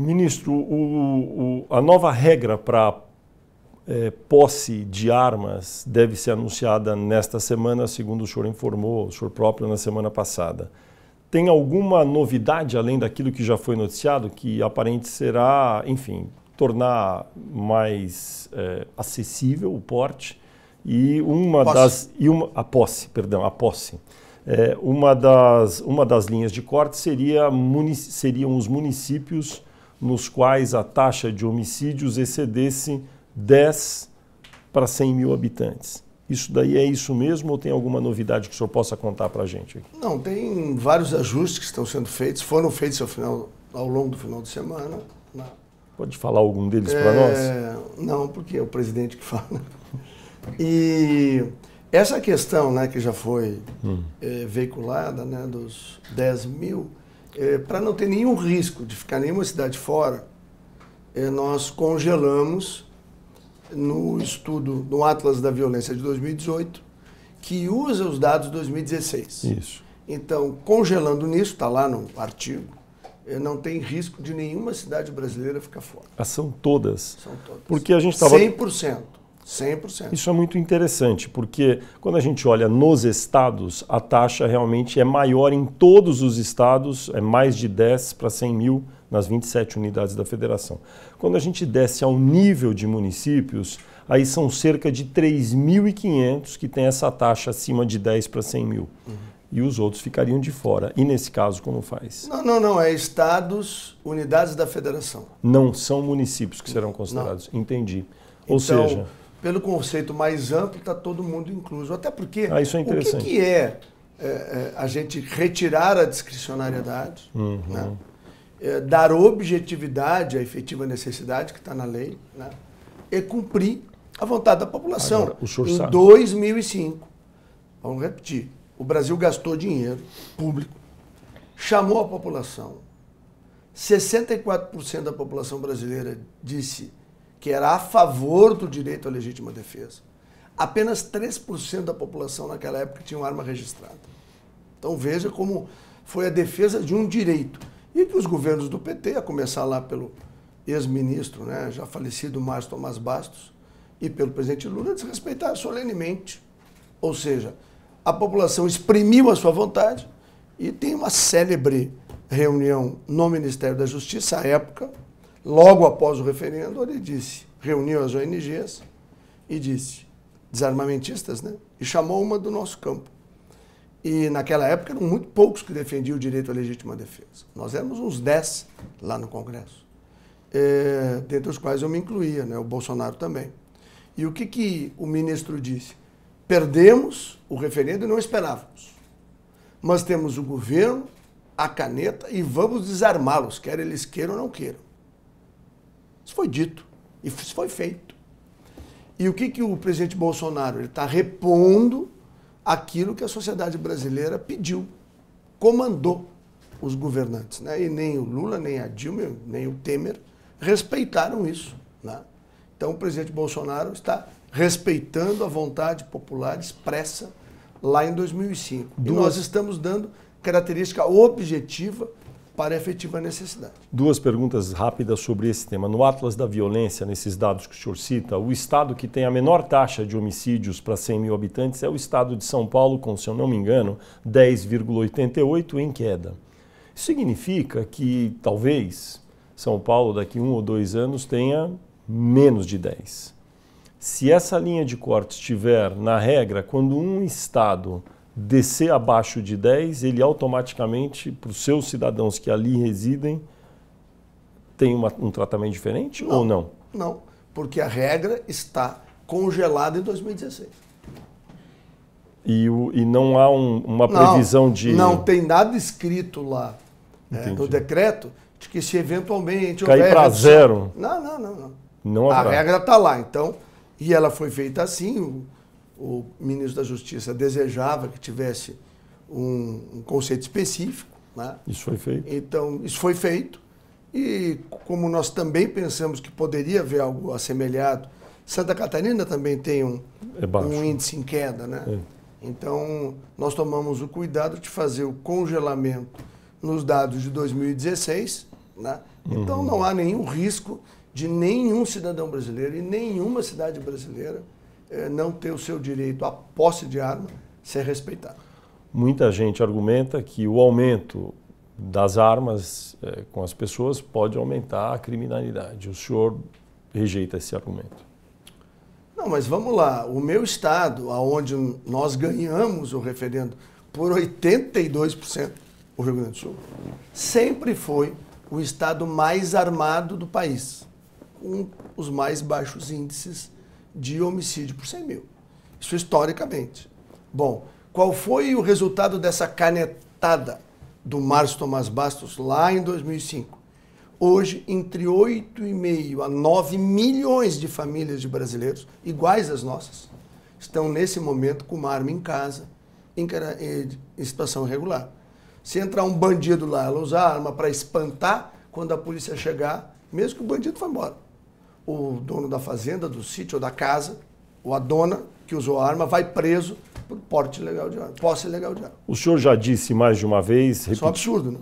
Ministro, a nova regra para posse de armas deve ser anunciada nesta semana, segundo o senhor informou, o senhor próprio, na semana passada. Tem alguma novidade além daquilo que já foi noticiado, que aparente será, enfim, tornar mais acessível o porte e a posse. Uma das linhas de corte seriam os municípios nos quais a taxa de homicídios excedesse 10 para 100 mil habitantes. Isso daí é isso mesmo ou tem alguma novidade que o senhor possa contar para a gente aqui? Não, tem vários ajustes que estão sendo feitos, foram feitos ao longo do final de semana. Pode falar algum deles para nós? Não, porque é o presidente que fala. E essa questão, né, que já foi veiculada, né, dos 10 mil, para não ter nenhum risco de ficar nenhuma cidade fora, nós congelamos no estudo, no Atlas da Violência de 2018, que usa os dados de 2016. Isso. Então, congelando nisso, está lá no artigo, não tem risco de nenhuma cidade brasileira ficar fora. São todas? São todas. Porque a gente estava... 100%. 100%. Isso é muito interessante, porque quando a gente olha nos estados, a taxa realmente é maior em todos os estados, é mais de 10 para 100 mil nas 27 unidades da federação. Quando a gente desce ao nível de municípios, aí são cerca de 3.500 que tem essa taxa acima de 10 para 100 mil. E os outros ficariam de fora. E nesse caso, como faz? Não. É estados, unidades da federação. Não são municípios que serão considerados. Não. Entendi. Ou seja... Pelo conceito mais amplo, está todo mundo incluso. Até porque isso é interessante. O que é a gente retirar a discricionariedade, né? Dar objetividade à efetiva necessidade que está na lei, né? E cumprir a vontade da população. Agora, o senhor em sabe. 2005, vamos repetir, o Brasil gastou dinheiro público, chamou a população, 64% da população brasileira disse que era a favor do direito à legítima defesa. Apenas 3% da população naquela época tinha uma arma registrada. Então veja como foi a defesa de um direito. E que os governos do PT, a começar lá pelo ex-ministro, né, já falecido Márcio Tomás Bastos, e pelo presidente Lula, desrespeitaram solenemente. Ou seja, a população exprimiu a sua vontade e tem uma célebre reunião no Ministério da Justiça, à época, logo após o referendo, ele reuniu as ONGs e disse, desarmamentistas, né? E chamou uma do nosso campo. E naquela época eram muito poucos que defendiam o direito à legítima defesa. Nós éramos uns 10 lá no Congresso, dentre os quais eu me incluía, né? O Bolsonaro também. E o que o ministro disse? Perdemos o referendo e não esperávamos. Mas temos o governo, a caneta e vamos desarmá-los, quer eles queiram ou não queiram. Isso foi dito, e isso foi feito. E o que o presidente Bolsonaro? Ele está repondo aquilo que a sociedade brasileira pediu, comandou os governantes, né? E nem o Lula, nem a Dilma, nem o Temer respeitaram isso, né? Então o presidente Bolsonaro está respeitando a vontade popular expressa lá em 2005. E nós estamos dando característica objetiva para a efetiva necessidade. Duas perguntas rápidas sobre esse tema. No Atlas da Violência, nesses dados que o senhor cita, o estado que tem a menor taxa de homicídios para 100 mil habitantes é o estado de São Paulo, com, se eu não me engano, 10,88 em queda. Isso significa que talvez São Paulo, daqui 1 ou 2 anos, tenha menos de 10. Se essa linha de corte estiver na regra, quando um estado descer abaixo de 10, ele automaticamente, para os seus cidadãos que ali residem, tem um tratamento diferente ou não? Não, porque a regra está congelada em 2016. E não há uma previsão de... Não tem nada escrito lá no decreto de que se eventualmente cair para zero. Não a regra está lá, então, e ela foi feita assim. O ministro da Justiça desejava que tivesse um conceito específico, né? Isso foi feito. Então, isso foi feito. E como nós também pensamos que poderia haver algo assemelhado, Santa Catarina também tem um índice em queda, né? Então, nós tomamos o cuidado de fazer o congelamento nos dados de 2016 né? Então não há nenhum risco de nenhum cidadão brasileiro e nenhuma cidade brasileira não ter o seu direito à posse de arma ser respeitado. Muita gente argumenta que o aumento das armas com as pessoas pode aumentar a criminalidade. O senhor rejeita esse argumento? Não, mas vamos lá. O meu estado, onde nós ganhamos o referendo por 82%, o Rio Grande do Sul, sempre foi o estado mais armado do país, com os mais baixos índices de homicídio por 100 mil. Isso historicamente. Bom, qual foi o resultado dessa canetada do Márcio Tomás Bastos lá em 2005? Hoje, entre 8,5 a 9 milhões de famílias de brasileiros, iguais às nossas, estão nesse momento com uma arma em casa, em situação irregular. Se entrar um bandido lá, ela usa a arma para espantar, quando a polícia chegar, mesmo que o bandido foi embora. O dono da fazenda, do sítio ou da casa, ou a dona que usou a arma, vai preso por porte ilegal de arma, posse ilegal de arma. O senhor já disse mais de uma vez... Isso é um absurdo, né?